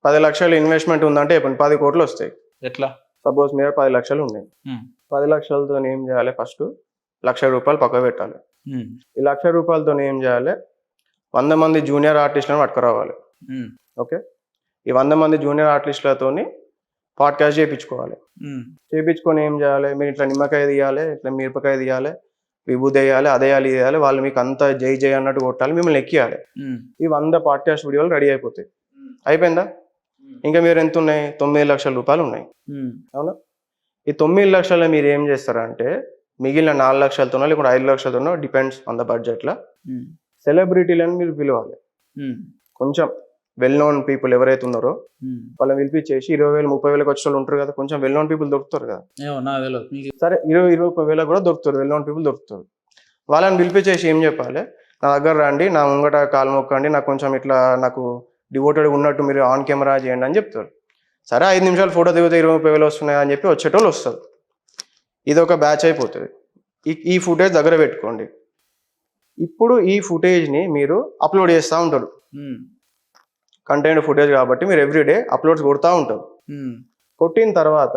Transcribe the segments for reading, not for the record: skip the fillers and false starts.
10 లక్షలు ఇన్వెస్ట్మెంట్ ఉందంటే ఇప్పుడు 10 కోట్లు వస్తాయి. ఎట్లా? సపోజ్ మీద 10 లక్షలు ఉన్నాయి. ఉమ్, 10 లక్షలతో ఏం చేయాలి? ఫస్ట్ ₹1,00,000 పక్కకు పెట్టాలి. ఉమ్, ఈ ₹1,00,000తో ఏం చేయాలి? 100 మంది జూనియర్ ఆర్టిస్టులను పట్టుకురావాలి. ఉమ్, ఓకే. ఈ 100 మంది జూనియర్ ఆర్టిస్టులతోని పాడ్కాస్ట్ చేయించుకోవాలి. ఉమ్, చేయించుకొని ఏం చేయాలి? మీరు ఇట్లా నిమ్మకాయ తీయాలి, ఇట్లా మిరపకాయ తీయాలి, విభూది వేయాలి, అదేయాలి, ఇది వేయాలి, వాళ్ళు మీకు అంతా జై జై అన్నట్టు కొట్టాలి, మిమ్మల్ని ఎక్కియాలి. ఉమ్, ఈ 100 పాడ్కాస్ట్ వీడియోలు రెడీ అయిపోతాయి. అయిపోయిందా? ఇంకా మీరు ఎంత ఉన్నాయి? ₹9 లక్షలు ఉన్నాయి. ఉమ్, అవునా? ఈ 9 లక్షలు మీరు ఏం చేస్తారంటే మిగిలిన 4 లక్షలతోనో లేకుంటే 5 లక్షలతోనో డిపెండ్స్ ఆన్ ద బడ్జెట్లో ఉమ్, సెలబ్రిటీలను మీరు పిలవాలి. ఉమ్, కొంచెం వెల్ నోన్ పీపుల్ ఎవరైతే ఉన్నారో ఉమ్. వాళ్ళని పిలిపించేసి 20,000 30,000 వచ్చే వాళ్ళు ఉంటారు కదా, కొంచెం వెల్ నోన్ పీపుల్ దొరుకుతారు కదా. ఏమో నాకు తెలియదు. మీకు సరే 20,000 కూడా దొరుకుతారు, వెల్ నోన్ పీపుల్ దొరుకుతారు. వాళ్ళని పిలిపించేసి ఏం చెప్పాలి? నా దగ్గర రండి, నా ముంగట కాలు మొక్కండి, నాకు కొంచెం ఇట్లా నాకు డివోటెడ్గా ఉన్నట్టు మీరు ఆన్ కెమెరా చేయండి అని చెప్తారు. సరే 5 నిమిషాలు ఫోటో దిగితే 20,000 వస్తున్నాయి అని చెప్పి వచ్చేటోళ్ళు వస్తారు. ఇది ఒక బ్యాచ్ అయిపోతుంది. ఈ ఫుటేజ్ దగ్గర పెట్టుకోండి. ఇప్పుడు ఈ ఫుటేజ్ని మీరు అప్లోడ్ చేస్తూ ఉంటారు. ఉమ్, కంటెంట్ ఫుటేజ్ కాబట్టి మీరు ఎవ్రీడే అప్లోడ్స్ కొడుతూ ఉంటారు. ఉమ్, కొట్టిన తర్వాత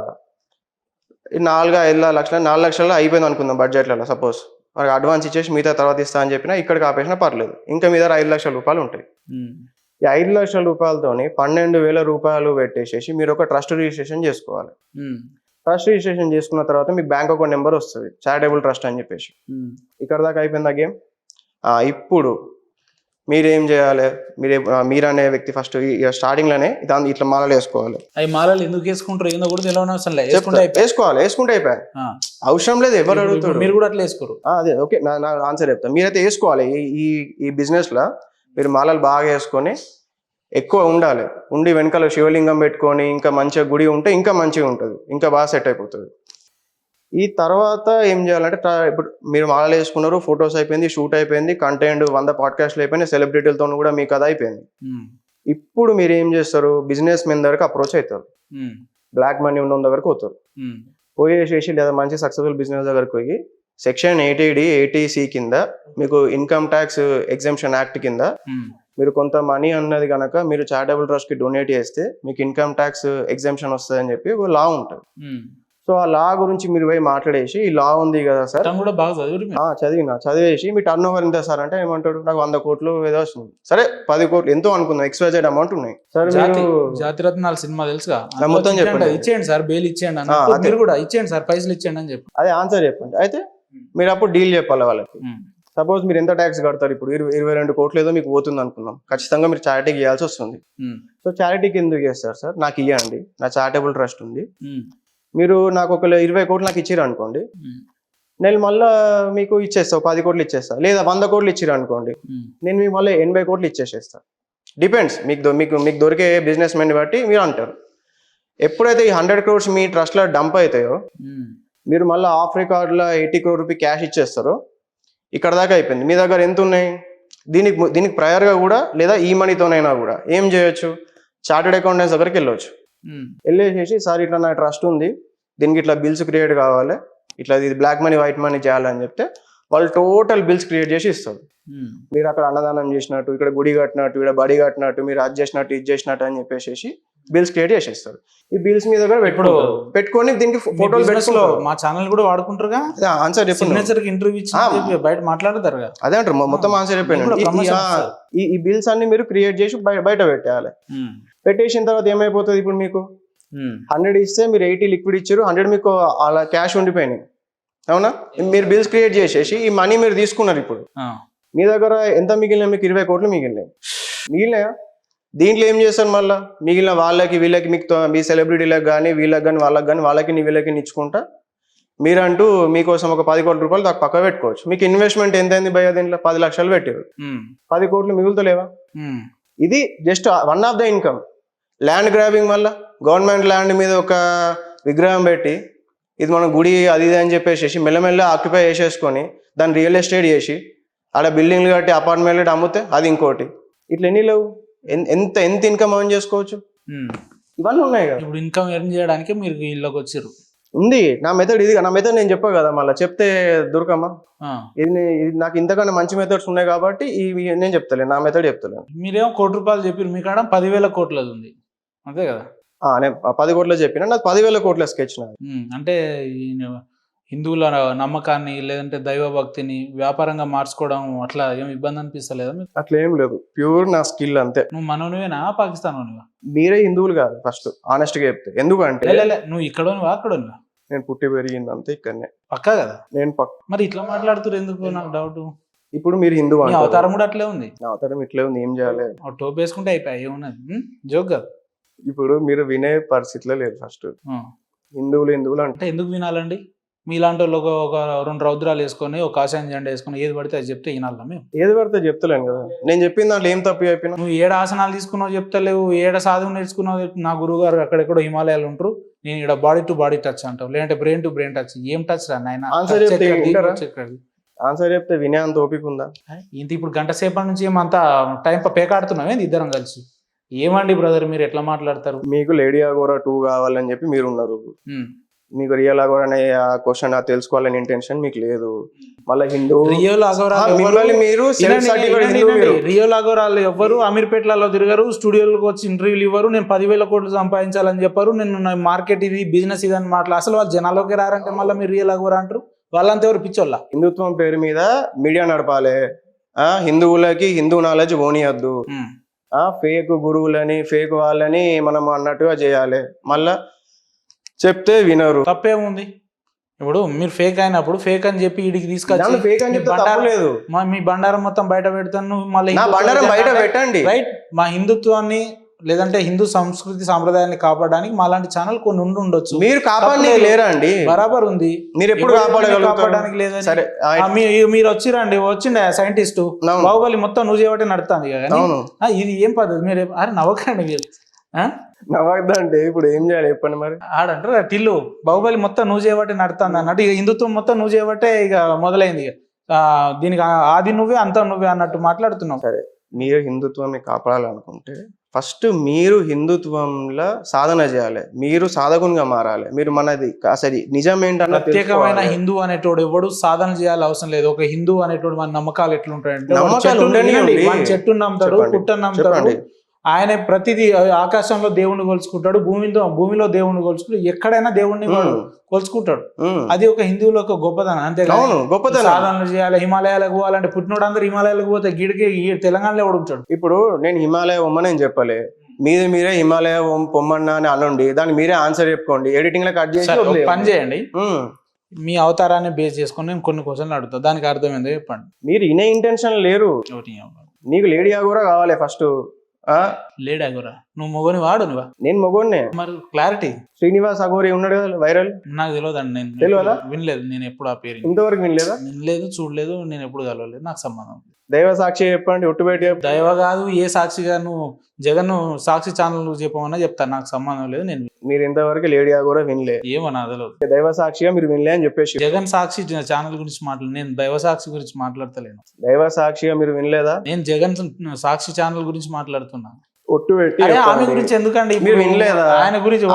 ఈ 4-5 లక్షలు 4 లక్షల్లో అయిపోయింది అనుకుందాం బడ్జెట్లలో. సపోజ్ మనకి అడ్వాన్స్ ఇచ్చేసి మిగతా తర్వాత ఇస్తా అని చెప్పినా ఇక్కడికి ఆపేసినా పర్లేదు. ఇంకా మీ దగ్గర ₹5,00,000 ఉంటాయి. ఉమ్, ఈ ₹5,00,000తోని ₹12,000 పెట్టేసేసి మీరు ఒక ట్రస్ట్ రిజిస్ట్రేషన్ చేసుకోవాలి. ఉమ్, ట్రస్ట్ రిజిస్ట్రేషన్ చేసుకున్న తర్వాత మీ బ్యాంక్ అకౌంట్ నెంబర్ వస్తుంది, చారిటబుల్ ట్రస్ట్ అని చెప్పేసి. ఉమ్, ఇక్కడ దాకా అయిపోయిందా గేమ్? ఇప్పుడు మీరేం చేయాలి? మీరు అనే వ్యక్తి ఫస్ట్ స్టార్టింగ్లోనే దాన్ని ఇట్లా మాలలు వేసుకోవాలి. అవి మాలలు ఎందుకు వేసుకుంటారు ఏందో కూడా తెలియని అవసరం లేదు. వేసుకుంటే వేసుకుంటే అయిపోయాయి. అవసరం లేదు, ఎవరు అడుగుతారు? మీరు కూడా అట్లా వేసుకోరు. అదే ఓకే, నా ఆన్సర్ చెప్తాను. మీరైతే వేసుకోవాలి. ఈ బిజినెస్లో మీరు మాలలు బాగా వేసుకొని ఎక్కువ ఉండి వెనకాల శివలింగం పెట్టుకొని ఇంకా మంచిగా గుడి ఉంటే ఇంకా మంచిగా ఉంటుంది, ఇంకా బాగా సెట్ అయిపోతుంది. ఈ తర్వాత ఏం చేయాలంటే ఇప్పుడు మీరు మాలలు వేసుకున్నారు, ఫొటోస్ అయిపోయింది, షూట్ అయిపోయింది, కంటెంట్ 100 పాడ్కాస్ట్లు అయిపోయింది, సెలబ్రిటీలతో కూడా మీకు అది అయిపోయింది. ఇప్పుడు మీరు ఏం చేస్తారు? బిజినెస్ మెన్ దగ్గరకు అప్రోచ్ అవుతారు, బ్లాక్ మనీ ఉన్న దగ్గరకు పోతారు. పోయేసేసి లేదా మంచి సక్సెస్ఫుల్ బిజినెస్ దగ్గరకు పోయి సెక్షన్ 80D/80C కింద మీకు ఇన్కమ్ ట్యాక్స్ ఎగ్జెంప్షన్ యాక్ట్ కింద మీరు కొంత మనీ అన్నది కనుక మీరు చారిటబుల్ ట్రస్ట్ కి డొనేట్ చేస్తే మీకు ఇన్కమ్ ట్యాక్స్ ఎగ్జెంప్షన్ వస్తుంది అని చెప్పి ఒక లా ఉంటుంది. సో ఆ లా గురించి మీరు పోయి మాట్లాడేసి, ఈ లా ఉంది కదా సార్, కూడా బాగా చదివేసి మీ టర్న్ ఓవర్ ఎంత సార్ అంటే ఏమంటాడు? నాకు 100 కోట్లు ఏదో వస్తుంది. సరే 10 కోట్లు ఎంతో అనుకుందాం, XYZ అమౌంట్ ఉన్నాయి సార్. జాతిరత్నాలు సినిమా తెలుసుగా, మొత్తం చెప్పండి, ఇచ్చేయండి సార్, బెయిల్ ఇచ్చేయండి, మీరు కూడా ఇచ్చేయండి సార్, పైసలు ఇచ్చేయండి అని చెప్పి అదే ఆన్సర్ చెప్పండి. అయితే మీరు అప్పుడు డీల్ చెప్పాలి వాళ్ళకి. సపోజ్ మీరు ఎంత ట్యాక్స్ కడతారు? ఇప్పుడు 22 కోట్లు ఏదో మీకు పోతుంది అనుకుందాం. ఖచ్చితంగా మీరు చారిటీకి ఇవ్వాల్సి వస్తుంది. సో చారిటీకి ఎందుకు చేస్తారు సార్? నాకు ఇవ్వండి, నా చారిటబుల్ ట్రస్ట్ ఉంది, మీరు నాకు ఒక 20 కోట్లు నాకు ఇచ్చిర్రు అనుకోండి, నేను మళ్ళీ మీకు ఇచ్చేస్తా, 10 కోట్లు ఇచ్చేస్తా. లేదా 100 కోట్లు ఇచ్చిర్రు అనుకోండి, నేను మీకు మళ్ళీ 80 కోట్లు ఇచ్చేసేస్తా. డిపెండ్స్, మీకు దొరికే బిజినెస్ మెన్ బట్టి మీరు అంటారు. ఎప్పుడైతే ఈ 100 crores మీ ట్రస్ట్లో డంప్ అవుతాయో మీరు మళ్ళీ ఆఫ్ రికార్డ్లో 80 crore రూపీ క్యాష్ ఇచ్చేస్తారో ఇక్కడ దాకా అయిపోయింది. మీ దగ్గర ఎంత ఉన్నాయి? దీనికి ప్రయర్గా కూడా లేదా ఈ మనీతోనైనా కూడా ఏం చేయొచ్చు? చార్టెడ్ అకౌంటెంట్స్ దగ్గరికి వెళ్ళొచ్చు. వెళ్ళేసేసి సార్ ఇట్లా నా ట్రస్ట్ ఉంది, దీనికి ఇట్లా బిల్స్ క్రియేట్ కావాలి, ఇట్లా ఇది బ్లాక్ మనీ వైట్ మనీ చేయాలని చెప్తే వాళ్ళు టోటల్ బిల్స్ క్రియేట్ చేసి ఇస్తారు. మీరు అక్కడ అన్నదానం చేసినట్టు, ఇక్కడ గుడి కట్టినట్టు, ఇక్కడ బడి కట్టినట్టు, మీరు అది చేసినట్టు ఇది చేసినట్టు అని చెప్పేసి బిల్స్ క్రియేట్ చేసేస్తారు. ఈ బిల్స్ మీ దగ్గర పెట్టుకొని దీనికి ఫోటోలు పెట్టుకో. మా ఛానల్ కూడా వాడుకుంటారుగా. ఆన్సర్ చెప్పండి, ఇంటర్వ్యూ ఇచ్చి బయట మాట్లాడతారు. అదే అంటారు, మొత్తం ఆన్సర్ చెప్పండి. ఈ బిల్స్ అన్ని మీరు క్రియేట్ చేసి బయట పెట్టేయాలి. పెట్టేసిన తర్వాత ఏమైపోతుంది? ఇప్పుడు మీకు 100 ఇస్తే మీరు 80 లిక్విడ్ ఇచ్చారు, 100 మీకు అలా క్యాష్ ఉండిపోయినాయి. అవునా? మీరు బిల్స్ క్రియేట్ చేసేసి ఈ మనీ మీరు తీసుకున్నారు. ఇప్పుడు మీ దగ్గర ఎంత మిగిలిన? మీకు 20 కోట్లు మిగిలినాయా? దీంట్లో ఏం చేస్తారు? మళ్ళీ మిగిలిన వాళ్ళకి వీళ్ళకి మీకు మీ సెలబ్రిటీలకు కానీ వీళ్ళకి కానీ వాళ్ళకి వీళ్ళకి ఇచ్చుకుంటా మీరంటూ మీకోసం ఒక 10 కోట్ల రూపాయలు దాకా పక్క పెట్టుకోవచ్చు. మీకు ఇన్వెస్ట్మెంట్ ఎంత అయింది భయ్యా? దీంట్లో 10 లక్షలు పెట్టారు, 10 కోట్లు మిగులుతలేవా? ఇది just one of the income. Land grabbing, మళ్ళీ గవర్నమెంట్ ల్యాండ్ మీద ఒక విగ్రహం పెట్టి ఇది మన గుడి అది ఇది అని చెప్పేసి మెల్లమెల్ల ఆక్యుపై చేసేసుకొని దాన్ని రియల్ ఎస్టేట్ చేసి ఆడ బిల్డింగ్లు కట్టి అపార్ట్మెంట్లు కట్టి అమ్మితే అది ఇంకోటి. ఇట్లా ఎన్ని లేవు? ఎంత ఇన్కమ్ ఎర్న్ చేసుకోవచ్చు? ఇవన్నీ ఉన్నాయి కదా. ఇప్పుడు ఇన్కమ్ ఎర్న్ చేయడానికి మీరు ఇళ్ళకి వచ్చారు. ఉంది నా మెథడ్, ఇది నా మెథడ్ నేను చెప్పా కదా, మళ్ళీ చెప్తే దొరకమ్మా. ఇది నాకు ఇంతకన్నా మంచి మెథడ్స్ ఉన్నాయి కాబట్టి ఇవి నేను చెప్తలేను, నా మెథడ్ చెప్తలేను. మీరేమో ₹1 కోటి చెప్పారు, మీ కాడ 10,000 కోట్లది ఉంది. అంతే కదా. నేను 10 కోట్లు చెప్పిన, నాకు 10,000 కోట్ల స్కెచ్ నాది. అంటే ఈ హిందువుల నమ్మకాన్ని లేదంటే దైవ భక్తిని వ్యాపారంగా మార్చుకోవడం అట్లా ఏం ఇబ్బంది అనిపిస్తలేదా మీకు? అట్లా ఏం లేదు, ప్యూర్ నా స్కిల్ అంతే. నువ్వు మనోనివేనా పాకిస్తాన్ వానివా? మీరే హిందువులు కాదు ఫస్ట్ ఆనెస్ట్ గా చెప్తే. ఎందుకంటే నువ్వు ఇక్కడోనివా అక్కడోనివా? నేను పుట్టి పెరిగింది అంతే ఇక్కడనే. పక్కా కదా. నేను మరి ఇట్లా మాట్లాడుతున్నారు ఎందుకు నాకు డౌట్. ఇప్పుడు మీరు హిందూ నీ అవతారం కూడా అట్లే ఉంది. నా అవతారం ఇట్లే ఉంది, ఏం చేయాలి? టోప్ వేసుకుంటే అయిపోయి ఏమున్నది, జోక్ కాదు. ఇప్పుడు మీరు వినే పరిస్థితిలో లేదు. ఫస్ట్ హిందువులు అంటే ఎందుకు వినాలండి? మీలాంటి వాళ్ళు ఒక 2 రౌద్రాలు వేసుకొని ఒక కాషాయం జెండా వేసుకొని ఏది పడితే అది చెప్తే వినాలా మేము? ఏది పడితే చెప్తలేను కదా. నేను చెప్పిన దాంట్లో ఏం తప్పు చెప్పినా? నువ్వు 7 ఆసనాలు తీసుకున్నావు చెప్తలేవు, 7 సాధువు నేర్చుకున్నావు. నా గురువు గారు అక్కడెక్కడో హిమాలయాలు ఉంటారు, నేను ఇక్కడ బాడీ టు బాడీ టచ్ అంటావు, లేదంటే బ్రెయిన్ టు బ్రెయిన్ టచ్. ఏం టచ్ రా నాయన? ఆన్సర్ చెప్తే వినే అంత ఓపిక ఉందా? ఇంత ఇప్పుడు గంట సేపటి నుంచి ఏమంతా టైం పేకాడుతున్నావు ఏంది ఇద్దరం కలిసి? ఏమండి బ్రదర్ మీరు ఎట్లా మాట్లాడతారు? మీకు లేడీ అగోరా 2 కావాలని చెప్పి మీరు ఉన్నారు. మీకు రియల్ అగోరా అనే క్వశ్చన్ తెలుసుకోవాలని ఇంటెన్షన్ మీకు లేదు. మళ్ళీ హిందూ రియల్ అగోరా రియల్ అగోరాలు ఎవ్వరు అమీర్పేటలలో తిరగరు, స్టూడియోలకు వచ్చి ఇంటర్వ్యూలు ఇవ్వరు, నేను 10,000 కోట్లు సంపాదించాలని చెప్పారు, నేను మార్కెట్ ఇది బిజినెస్ ఇది అని మాట్లాడు. అసలు వాళ్ళు జనాల్లోకి రారంటే మళ్ళీ మీరు రియల్ అగోరా అంటారు. వాళ్ళంతా ఎవరు పిచ్చోళ్ళ? హిందుత్వం పేరు మీద మీడియా నడపాలి, హిందువులకి హిందూ నాలెడ్జ్ పోనీయద్దు, ఫేక్ గురువులని ఫేక్ వాళ్ళని మనం అన్నట్టుగా చేయాలి. మళ్ళా చెప్తే వినరు. తప్పేముంది? ఇప్పుడు మీరు ఫేక్ అయినప్పుడు ఫేక్ అని చెప్పి ఇడికి తీసుకొచ్చి ఫేక్ అని లేదు, మీ బండారం మొత్తం బయట పెడతాను. మళ్ళీ బండారం బయట పెట్టండి, రైట్? మా హిందుత్వాన్ని లేదంటే హిందూ సంస్కృతి సాంప్రదాయాన్ని కాపాడడానికి మా లాంటి ఛానల్ కొన్ని ఉండొచ్చు. మీరు కాపాడడానికి లేరా అండి? బరాబర్ ఉంది. మీరు ఎప్పుడు కాపాడడానికి లేదని మీరు వచ్చిండే సైంటిస్ట్ బాహుబలి మొత్తం నువ్వు చేయబట్టే నడుతుంది కదా. ఇది ఏం పద్ధతి? మీరు అరే నవ్వకండి మీరు. నవ్వద్దంటే ఇప్పుడు ఏం చేయాలి చెప్పండి మరి? ఆడంటారు టిల్లు బాహుబలి మొత్తం నువ్వు చేయబట్టే నడుతుంది అన్నట్టు. ఇక హిందుత్వం మొత్తం నువ్వు చేయబట్టే ఇక మొదలైంది. దీనికి ఆది నువ్వే అంతా నువ్వే అన్నట్టు మాట్లాడుతున్నావు. సరే, మీరు హిందుత్వాన్ని కాపాడాలనుకుంటే ఫస్ట్ మీరు హిందుత్వంలో సాధన చేయాలి, మీరు సాధకునిగా మారాలి. మీరు మనది అసలు నిజం ఏంటన్నా ప్రత్యేకమైన హిందూ అనేటోడు ఎవడు సాధన చేయాలి అవసరం లేదు. ఒక హిందూ అనేటోడు మన నమ్మకాలు ఎట్లుంటాయంటే చెట్టు నమ్ముతాడు, పుట్ట నమ్ముతాడు. ఆయన ప్రతిదీ ఆకాశంలో దేవుణ్ణి కొలుచుకుంటాడు, భూమిలో దేవుణ్ణి కొలుచుకుంటాడు, ఎక్కడైనా దేవుణ్ణి కొలుచుకుంటాడు. అది ఒక హిందువులో ఒక గొప్పదనం. అంతేగాని గొప్పదనం సాధనలు చేయాలి, హిమాలయాలకు పోవాలంటే పుట్టినోడు అందరు హిమాలయాలకు పోతే గిడికి తెలంగాణలో ఎవడు ఉంటాడు? ఇప్పుడు నేను హిమాలయ పొమ్మని నేను చెప్పలే, మీరే హిమాలయ పొమ్మన్నా అని అనండి, దాన్ని మీరే ఆన్సర్ చెప్పుకోండి, ఎడిటింగ్ లో కట్ చేసి పని చేయండి. మీ అవతారాన్ని బేస్ చేసుకొని నేను కొన్ని క్వశ్చన్లు అడుగుతా, దానికి అర్థం ఏందో చెప్పండి. మీరు ఇనే ఇంటెన్షన్ లేరు. నీకు లేడీ అగోరా కావాలి ఫస్ట్. లేడీ అగోరా నువ్వు మొగని వాడు నువ్వా? నేను మొగోన్నే. మరి క్లారిటీ. శ్రీనివాస్ అగోరి ఉన్నాడు కదా వైరల్, నాకు తెలియదండి. నేను వినలేదు, నేను ఎప్పుడు ఆ పేరు ఇంతవరకు వినలేదా? వినలేదు, చూడలేదు, నేను ఎప్పుడు కలవలేదు, నాకు సంబంధం. దైవ సాక్షి చెప్పండి, ఒట్టుబెట్టి. దైవ కాదు, ఏ సాక్షిగా నువ్వు జగన్ సాక్షి ఛానల్ చెప్పమన్నా చెప్తాను, నాకు సంబంధం లేదు. నేను మీరు ఇంతవరకు లేడీ కూడా వినలే, ఏమన్నా అదలో దైవ సాక్షిగా మీరు వినలే అని చెప్పేసి. జగన్ సాక్షి ఛానల్ గురించి నేను దైవ సాక్షి గురించి మాట్లాడతలేను. దైవ సాక్షిగా మీరు వినలేదా? నేను జగన్ సాక్షి ఛానల్ గురించి మాట్లాడుతున్నా. ఒట్టు పెట్టి ఆమె గురించి ఎందుకండి మీరు వినలేదా? ఆయన గురించి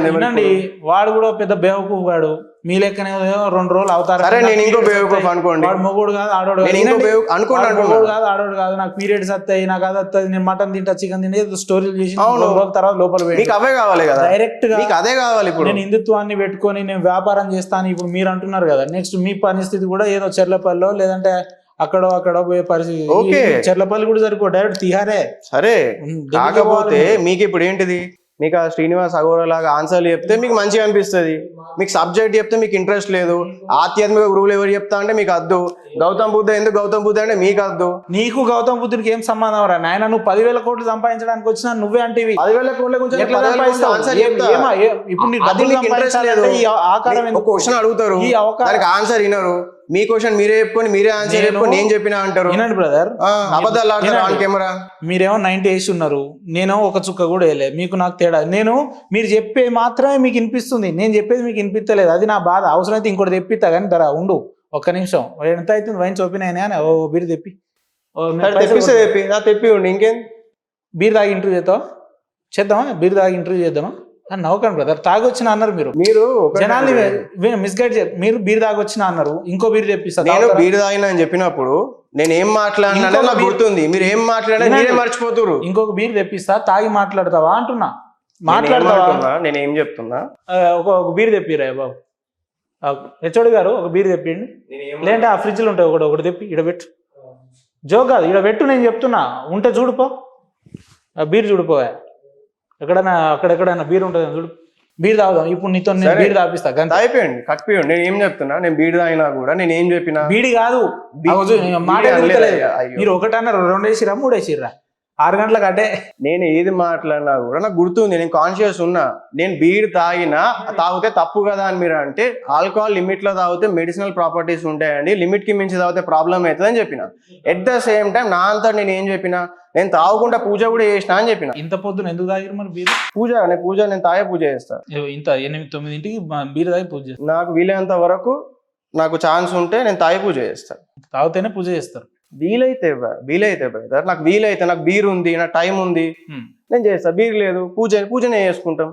వినండి. వాడు కూడా పెద్ద బేవకూఫ్ వాడు, మీ లెక్కనే 2 రోజులు అవుతారు. నేను ఇంకో బేవకూఫ్ అనుకోండి. వాడు మొగోడు కాదు, ఆడోడు కాదు, ఆడోడు కాదు. నాకు పీరియడ్స్ వస్తాయి, నాకు అది వస్తుంది, నేను మటన్ తింటా, చికెన్ తింటే స్టోరీలు చేసి 2 రోజుల తర్వాత లోపల అవే కావాలి కదా, డైరెక్ట్ గా అదే కావాలి. ఇప్పుడు నేను హిందుత్వాన్ని పెట్టుకొని నేను వ్యాపారం చేస్తాను ఇప్పుడు మీరు అంటున్నారు కదా. నెక్స్ట్ మీ పరిస్థితి కూడా ఏదో చెర్లపల్లిలో లేదంటే అక్కడ పోయే పరిస్థితి. చెర్లపల్లి కూడా సరిపో, డైరెక్ట్ తిహారే. సరే, కాకపోతే మీకు ఇప్పుడు ఏంటిది, మీకు ఆ శ్రీనివాస్ అగోరా లాగా ఆన్సర్లు చెప్తే మీకు మంచిగా అనిపిస్తుంది, మీకు సబ్జెక్ట్ చెప్తే మీకు ఇంట్రెస్ట్ లేదు. ఆధ్యాత్మిక గురువులు ఎవరు చెప్తా అంటే మీకు అద్దు. గౌతమ్ బుద్ధ ఎందుకు గౌతమ్ బుద్ధ అంటే మీకు అద్దు. నీకు గౌతమ్ బుద్ధుడికి ఏం సంబంధం రా నాయన? నువ్వు 10,000 కోట్లు సంపాదించడానికి వచ్చినా నువ్వే అంటే 10,000 కోట్ల గురించి క్వశ్చన్ అడుగుతారు, ఆన్సర్ వినరు. మీ క్వశ్చన్ మీరే చెప్పుకొని మీరే ఆన్సర్ చెప్పుకొని నేను చెప్పినా అంటారు. వినండి బ్రదర్, అబద్ధాలు ఆడతారు ఆన్ కెమెరా. మీరేమో 90 వేసి ఉన్నారు, నేను ఒక చుక్క కూడా వేయలేదు. మీకు నాకు తేడా. మీరు చెప్పే మాత్రమే మీకు వినిపిస్తుంది, నేను చెప్పేది మీకు వినిపించలేదు. అది నా బాధ. అవసరమైతే ఇంకోటి తెప్పిస్తా కానీ ధర ఉండు ఒక్క నిమిషం. ఎంత అవుతుంది వైన్స్ ఓపెన్ అయినా? ఓ బీర్ తెప్పి ఉండి ఇంకేం బీర్ తాగి ఇంటర్వ్యూ చేద్దామా? బీర్ తాగి ఇంటర్వ్యూ చేద్దామా? నవ్వకండి బ్రదర్. తాగొచ్చిన అన్నారు మీరు జనాల్ని మిస్గైడ్. మీరు బీర్ తాగొచ్చిన అన్నారు, ఇంకో బీర్ తెప్పిస్తారు. నేను బీర్ తాగినా అని చెప్పినప్పుడు నేను ఏం మాట్లాడినా నాకు గుర్తుంది, మీరు ఏం మాట్లాడినా మీరే మర్చిపోతున్నారు. ఇంకొక బీర్ తెప్పిస్తా, తాగి మాట్లాడతావా అంటున్నా. మాట్లాడతావా? నేను ఏం చెప్తున్నా, ఒక బీర్ తెప్పిరా బాబు. హెచ్ఓడి గారు ఒక బీర్ తెప్పియండి, లేదంటే ఆ ఫ్రిడ్జ్లో ఉంటాయి ఒకటి తెప్పి ఇడబెట్టు. జోక్ కాదు, ఇడబెట్టు, నేను చెప్తున్నా. ఉంటే చూడుపో, ఆ బీర్ చూడిపో. ఎక్కడైనా అక్కడెక్కడైనా బీర్ ఉంటుంది చూడు. బీర్ తాగుదాం ఇప్పుడు, నీతో నేను బీర్ తాపిస్తా. అయిపోయింది, కట్టిపోయండి. నేను ఏం చెప్తున్నా, నేను బీర్ తాగినా కూడా నేను ఏం చెప్పినా బీడి కాదు. మీరు ఒకటన్నా 2 వేసిరా 3 వేసిర్రా 6 గంటలకు అంటే. నేను ఏది మాట్లాడినా కూడా నాకు గుర్తుంది, నేను కాన్షియస్ ఉన్నా. నేను బీర్ తాగినా తాగితే తప్పు కదా అని మీరు అంటే, ఆల్కహాల్ లిమిట్ లో తాగితే మెడిసినల్ ప్రాపర్టీస్ ఉంటాయండి, లిమిట్ కి మించి తాగితే ప్రాబ్లం అవుతుంది అని చెప్పిన. ఎట్ ద సేమ్ టైం నా అంతా నేను ఏం చెప్పినా, నేను తాగకుండా పూజ కూడా చేసినా అని చెప్పిన. ఇంత పొద్దున ఎందుకు తాగిరు మరి బీర్? నేను తాగే పూజ చేస్తాను. ఇంత 8-9 బీర్ తాగి పూజ చేస్తాను. నాకు వీలైనంత వరకు నాకు ఛాన్స్ ఉంటే నేను తాగే పూజ చేస్తాను. తాగితేనే పూజ చేస్తారు. వీలైతే బ్రదర్, నాకు వీలైతే, నాకు బీర్ ఉంది, నాకు టైం ఉంది, నేను చేస్తా. బీర్ లేదు, పూజనే చేసుకుంటాం.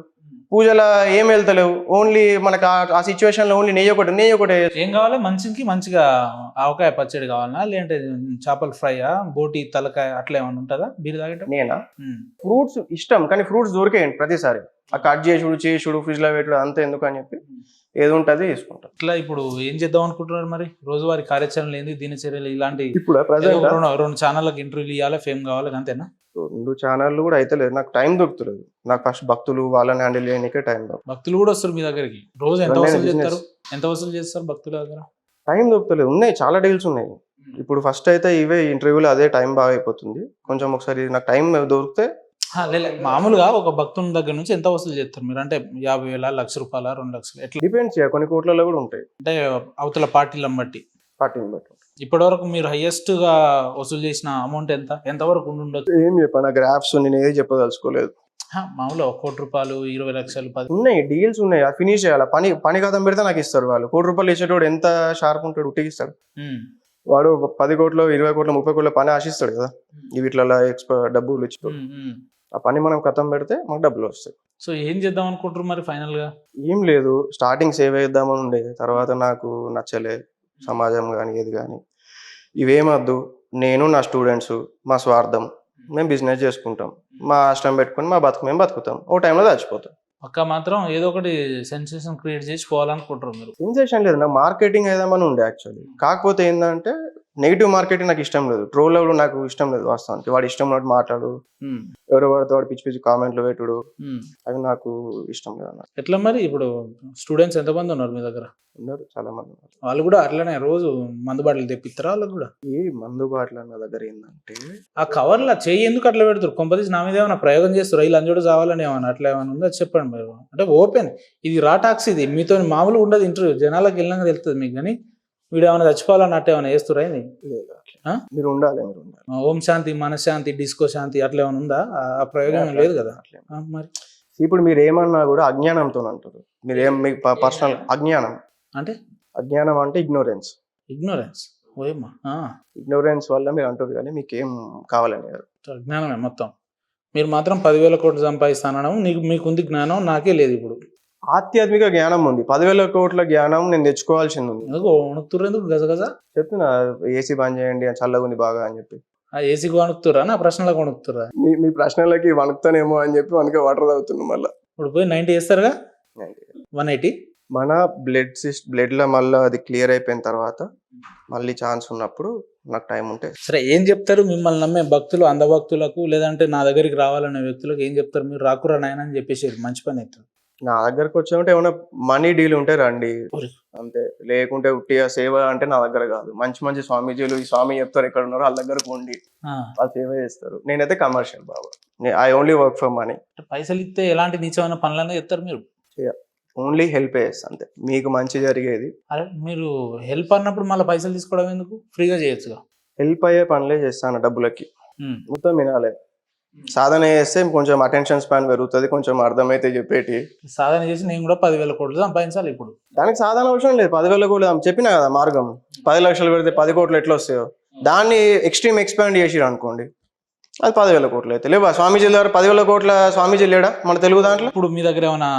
పూజలో ఏం వెళ్తలేవు, ఓన్లీ మనకు ఆ సిచ్యువేషన్ లో ఓన్లీ నెయ్యి ఒకటే. ఏం కావాలి మనిషికి? మంచిగా ఆవకాయ పచ్చడి కావాలన్నా, లేదంటే చేపల ఫ్రైయా, బోటి తలకాయ అట్లా ఏమైనా ఉంటుందా బీర్ తాగేట? నేనా, ఫ్రూట్స్ ఇష్టం, కానీ ఫ్రూట్స్ దొరికేయండి ప్రతిసారి. ఆ కట్ చేసుడు ఫ్రిడ్జ్ లో పెట్టుడు అంతా ఎందుకు అని చెప్పి ఏది ఉంటుంది తీసుకుంటాం. ఇట్లా ఇప్పుడు ఏం చేద్దాం అనుకుంటున్నారు మరి? రోజువారీ కార్యాచరణలు ఏంది, దినచర్యలు ఇలాంటి? ఇప్పుడు 2 ఛానళ్ళకి ఇంటర్వ్యూలు ఇవ్వాలి, ఫేమ్ కావాలి, అంతేనా? 2 ఛానళ్ళు కూడా అయితే లేదు, నాకు టైం దొరుకుతలేదు. నాకు ఫస్ట్ భక్తులు వాళ్ళని హ్యాండిల్ చేయడానికే టైం దొరుకుతుంది. భక్తులు కూడా వస్తారు మీ దగ్గరికి రోజు? ఎంత వసూలు చేస్తారు భక్తుల దగ్గర? టైం దొరుకుతలేదు. ఉన్నాయి, చాలా డీల్స్ ఉన్నాయి. ఇప్పుడు ఫస్ట్ అయితే ఇవే ఇంటర్వ్యూలో అదే టైం బాగా అయిపోతుంది. కొంచెం ఒకసారి నాకు టైం దొరికితే. మామూలుగా ఒక భక్తుని దగ్గర నుంచి ఎంత వసూలు చేస్తారు మీరు? అంటే 50,000, ₹1,00,000, 2 లక్షలు, ఎట్లా? డిపెండ్స్, కొన్ని కోట్లలో కూడా ఉంటాయి. అంటే అవతల పార్టీలను బట్టి. ఇప్పటి వరకు మీరు హైయెస్ట్ గా వసూలు చేసిన అమౌంట్ ఎంత వరకు ఉండొచ్చు? ఏం చెప్పా, గ్రాఫ్స్ నేను ఏది చెప్పదలుచుకోలేదు. మామూలుగా ₹1,00,00,000, 20,00,000, 10 ఉన్నాయి, డీల్స్ ఉన్నాయి. అది ఫినిష్ చేయాలి. పని కథం పెడితే నాకు ఇస్తారు వాళ్ళు. ₹1,00,00,000 ఇచ్చేటోడు ఎంత షార్ప్ ఉంటాడు, ఉట్టిగిస్తాడు. వాడు 10 కోట్లు, 20 కోట్లు, 30 కోట్ల పని ఆశిస్తాడు కదా, వీటిలో డబ్బులు ఇచ్చేటోడు. ఆ పని మనం కథం పెడితే మాకు డబ్బులు వస్తాయి. సో ఏం చేద్దాం అనుకుంటారు మరి ఫైనల్ గా? ఏం లేదు, స్టార్టింగ్ సేవ్ చేద్దామని ఉండేది. తర్వాత నాకు నచ్చలే సమాజం కానీ ఏది కానీ, ఇవేమద్దు, నేను నా స్టూడెంట్స్ మా స్వార్థం, మేము బిజినెస్ చేసుకుంటాం, మా ఆశ్రమం పెట్టుకుని మా బతుకు మేము బతుకుతాం, ఓ టైంలో చచ్చిపోతాం. పక్క మాత్రం ఏదో ఒకటి సెన్సేషన్ క్రియేట్ చేసి పోవాలనుకుంటారు మీరు? సెన్సేషన్ లేదు, నాకు మార్కెటింగ్ ఏదామని ఉండే యాక్చువల్లీ. కాకపోతే ఏంటంటే నెగిటివ్ మార్కెటింగ్ నాకు ఇష్టం లేదు, ట్రోల్ కూడా నాకు ఇష్టం లేదు వాస్తవానికి. వాడు ఇష్టం ఉన్నట్టు మాట్లాడు, ఎవరో వాడితో వాడు పిచ్చి కామెంట్లు పెట్టుడు, అవి నాకు ఇష్టం లేదు అన్న. ఎట్లా మరి ఇప్పుడు స్టూడెంట్స్ ఎంతమంది ఉన్నారు మీ దగ్గర? ఉన్నారు, చాలా మంది ఉన్నారు. వాళ్ళు కూడా అట్లనే రోజు మందు బాటలు తెప్పిస్తారా? వాళ్ళకి కూడా ఏ మందు బాటలు అన్న దగ్గర ఏంటంటే, ఆ కవర్లో చెయ్యి ఎందుకు అట్లా పెడతారు? కొంపదీసి నా మీద ఏమైనా ప్రయోగం చేస్తారు, ఇలా అంజోడు కావాలని ఏమన్నా అట్లా ఏమైనా ఉందా చెప్పండి మీరు. అంటే ఓపెన్, ఇది రా టాక్స్, ఇది మీతో మామూలు ఉండదు ఇంటర్వ్యూ, జనాలకు వెళ్ళినాక తెలుస్తుంది మీకు. కానీ వీడు ఏమైనా చచ్చిపోవాలన్నట్టు ఏమైనా చేస్తురా? మీరు ఉండాలి, ఓం శాంతి, మనశ్శాంతి, డిస్కో శాంతి అట్లా ఏమైనా ఉందా? ఆ ప్రయోగం లేదు కదా. మరి ఇప్పుడు మీరు ఏమన్నా కూడా అజ్ఞానంతో అంటారు. మీరు ఏం మీ పర్సనల్ అజ్ఞానం అంటే, అజ్ఞానం అంటే ఇగ్నోరెన్స్. ఇగ్నోరెన్స్ వల్ల మీరు అంటారు, కానీ మీకేం కావాలని అజ్ఞానమే మొత్తం. మీరు మాత్రం 10,000 కోట్లు సంపాదిస్తానడం మీకుంది జ్ఞానం, నాకే లేదు. ఇప్పుడు ఆధ్యాత్మిక జ్ఞానం ఉంది, 10,000 కోట్ల జ్ఞానం నేను తెచ్చుకోవాల్సింది ఉంది. ఎందుకు గజగజ చెప్తున్నా, ఏసీ బంద్ చేయండి, చల్లగా ఉంది బాగా అని చెప్పి. ఆ ఏసీకి వణుకుతురా? నా ప్రశ్నలకు వణుకుతురా? మీ ప్రశ్నలకి వణుకుతానేమో అని చెప్పి అందుకే వాటర్ తాగుతున్నాం. మళ్ళీ ఇప్పుడు పోయి 90 వేస్తారుగా, 180. మన బ్లడ్ లో మళ్ళీ అది క్లియర్ అయిపోయిన తర్వాత మళ్ళీ ఛాన్స్ ఉన్నప్పుడు నాకు టైం ఉంటే. సరే, ఏం చెప్తారు మిమ్మల్ని నమ్మే భక్తులు, అంధభక్తులకు, లేదంటే నా దగ్గరికి రావాలనే వ్యక్తులకు ఏం చెప్తారు మీరు? రాకురా నాయన అని చెప్పేసి మంచి పని అవుతుంది. నా దగ్గరకు వచ్చామంటే ఏమైనా మనీ డీల్ ఉంటే రండి అంతే, లేకుంటే ఉట్టిగా సేవ అంటే నా దగ్గర కాదు. మంచి మంచి స్వామీజీలు, ఈ స్వామి చెప్తారు ఎక్కడ ఉన్నారో వాళ్ళ దగ్గరకు ఉండి వాళ్ళు సేవ చేస్తారు. నేనైతే commercial Baba, I only work for money. పైసలు ఇస్తే ఎలాంటి నీచమైన పనులనే చెప్తారు మీరు? ఓన్లీ హెల్ప్ చేస్తా అంతే, మీకు మంచి జరిగేది. అరే మీరు హెల్ప్ అన్నప్పుడు మళ్ళీ పైసలు తీసుకోవడం ఎందుకు? ఫ్రీగా చేయొచ్చుగా. హెల్ప్ అయ్యే పనులే చేస్తాను డబ్బులకి. మొత్తం వినాలి. సాధన చేస్తే కొంచెం అటెన్షన్ స్పాన్ పెరుగుతుంది, కొంచెం అర్థమైతే చెప్పేటి. సాధన చేసి నేను కూడా 10,000 కోట్లు సంపాదించాలి. ఇప్పుడు దానికి సాధన అవసరం లేదు, 10,000 కోట్లు చెప్పినా కదా మార్గం. 10 లక్షలు పెడితే 10 కోట్లు ఎట్లా వస్తాయో దాన్ని ఎక్స్ట్రీమ్ ఎక్స్పాండ్ చేసిరు అనుకోండి, అది 10,000 కోట్లు అయితే. లేవా స్వామీజీ దగ్గర 10,000 కోట్ల స్వామీజీ లేడా మన తెలుగు దాంట్లో? ఇప్పుడు మీ దగ్గర ఏమైనా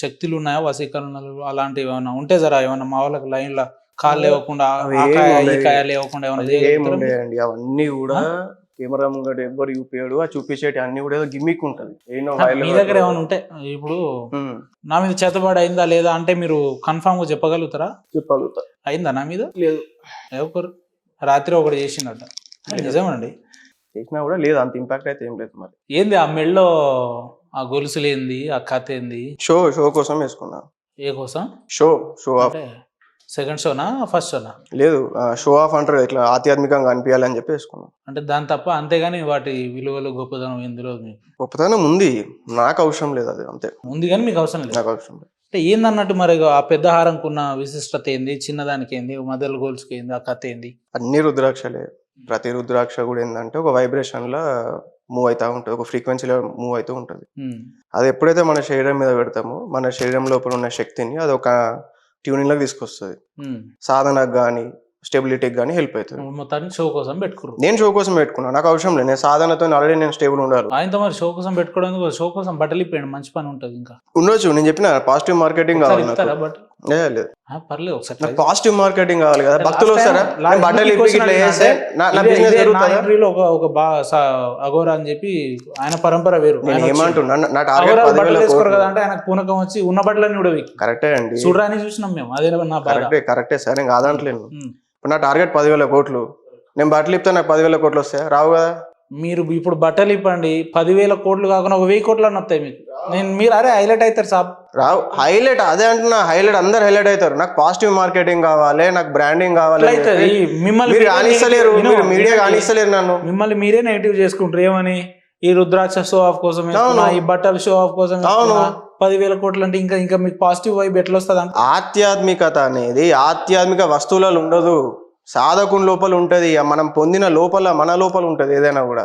శక్తులు ఉన్నాయా, వశీకరణలు అలాంటివి ఏమైనా ఉంటే జరా ఏమైనా మా వాళ్ళకి లైన్లో కాళ్ళు లేవకుండా అవి ఆ కాయ, ఏం ఈ కాయ ఉండేవి. లేవకుండా ఏమైనా ఏం చేయగలుగుతారా? ఉండేయండి అవన్నీ కూడా కెమెరా ముంగట ఎవ్వరు చూపించాడు, ఆ చూపించేటి అన్ని కూడా ఏదో గిమ్మిక్ ఉంటది. మీ దగ్గర ఏమైనా ఉంటే ఇప్పుడు నా మీద చేతబడి అయిందా లేదా అంటే మీరు కన్ఫామ్ గా చెప్పగలుగుతారా? చెప్పగలుగుతా. అయిందా నా మీద? లేదు, ఒకరు రాత్రి ఒకటి చేసిందట. నిజమండి? చేసినా కూడా లేదు, అంత ఇంపాక్ట్ అయితే ఏం లేదు. మరి ఏంది ఆ మెళ్ళో ఆ గొలుసులేంది, ఆ కథ ఏంది? షో కోసం వేసుకున్నా. ఏ కోసం? Show off. అంటే సెకండ్ షోనా ఫస్ట్ షోనా? లేదు, షో ఆఫ్ అంటారు కదా, ఇట్లా ఆధ్యాత్మికంగా అనిపించాలని చెప్పి వేసుకున్నాం. అంటే దాని తప్ప, అంతేగాని వాటి విలువలు గొప్పదనం ఎందులో మీకు గొప్పతనం ఉంది, నాకు అవసరం లేదు, అది అంతే. ఉంది కానీ మీకు అవసరం లేదు. నాకు అవసరం లేదు. అంటే ఏందన్నట్టు మరి ఆ పెద్ద హారంకున్న విశిష్టత ఏంది, చిన్నదానికి ఏంది, మదర్ గోల్స్కి ఏంది, ఆ కథ ఏంది? అన్ని రుద్రాక్షలే. ప్రతి రుద్రాక్ష కూడా ఏంటంటే ఒక వైబ్రేషన్ లా మూవ్ అవుతా ఉంటుంది, ఒక ఫ్రీక్వెన్సీలో మూవ్ అవుతూ ఉంటుంది. అది ఎప్పుడైతే మన శరీరం మీద పెడతామో మన శరీరం లోపల ఉన్న శక్తిని అది ఒక ట్యూనింగ్ లాగా తీసుకొస్తుంది. సాధనకు కానీ స్టెబిలిటీకి కానీ హెల్ప్ అవుతుంది. మొత్తానికి షో కోసం పెట్టుకున్నారు. నేను షో కోసం పెట్టుకున్నాను, నాకు అవసరం లేదు. నేను సాధనతో ఆల్రెడీ నేను స్టేబుల్ ఉండాలి. ఆయనతో మరి షో కోసం పెట్టుకోవడానికి షో కోసం బట్టలు ఇప్పండి, మంచి పని ఉంటుంది. ఇంకా ఉండొచ్చు, నేను చెప్పిన పాజిటివ్ మార్కెటింగ్ కావాలి నాకు. బట్ లేదు, పర్లేదు ఒకసారి నాకు పాజిటివ్ మార్కెటింగ్ కావాలి కదా. భక్తులు వస్తారా, బట్టలు ఇప్పి ఇట్లా చేస్తే నా బిజినెస్ జరుగుతుందా? ఒక అఘోరా అని చెప్పి ఆయన పరంపర వేరు. నేను ఏమంటున్నా, నా టార్గెట్ 10,000 కోట్లు కదా అంటే ఆయనకు పూనకం వచ్చి ఉన్న బట్టలన్నీ కూడా కరెక్టే అండి, చూడరాని చూసినాం మేము. అదే నా కరెక్టే సార్, నేను కాదంటలేను. ఇప్పుడు నా టార్గెట్ 10,000 కోట్లు, నేను బట్టలు ఇప్పితే నాకు 10,000 కోట్లు వస్తాయి? రావు కదా. మీరు ఇప్పుడు బట్టలు ఇప్పండి, 10,000 కోట్లు కాకుండా 1,000 కోట్లు అని వస్తాయి మీకు. మీరు అరే హైలైట్ అవుతారు సాబ్. రావు హైలైట్, అదే అంటున్నా, హైలైట్ అందరు హైలైట్ అవుతారు. నాకు పాజిటివ్ మార్కెటింగ్ కావాలి, నాకు బ్రాండింగ్ కావాలి. మిమ్మల్ని కానిస్తలేరు, మీడియా కానిస్తలేరు నన్ను. మిమ్మల్ని మీరే నెగిటివ్ చేసుకుంటారు. ఏమని? ఈ రుద్రాక్ష షో ఆఫ్ కోసం, ఈ బట్టల షో ఆఫ్ కోసం 10,000 కోట్లు అంటే ఇంకా మీకు పాజిటివ్ వైబ్ ఎట్లా వస్తుంది? ఆధ్యాత్మికత అనేది ఆధ్యాత్మిక వస్తువులలో ఉండదు, సాధకుని లోపల ఉంటది. మనం పొందిన లోపల మన లోపల ఉంటది ఏదైనా కూడా.